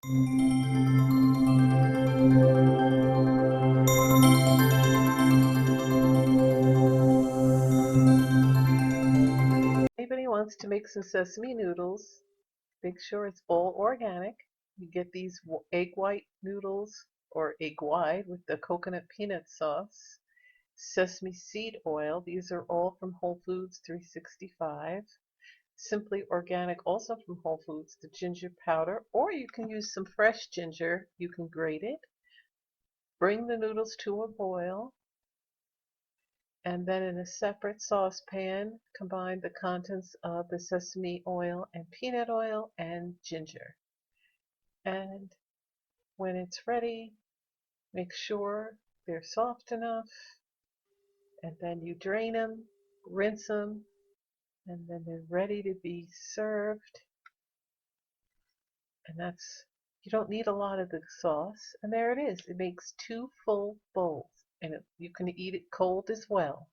Anybody wants to make some sesame noodles, make sure it's all organic. You get these egg white noodles or egg white with the coconut peanut sauce, sesame seed oil. These are all from Whole Foods 365. Simply Organic, also from Whole Foods, the ginger powder, or you can use some fresh ginger. You can grate it. Bring the noodles to a boil, and then in a separate saucepan, combine the contents of the sesame oil and peanut oil and ginger. And when it's ready, make sure they're soft enough, and then you drain them, rinse them, and then they're ready to be served. And that's, you don't need a lot of the sauce. And there it is. It makes 2 full bowls, and you can eat it cold as well.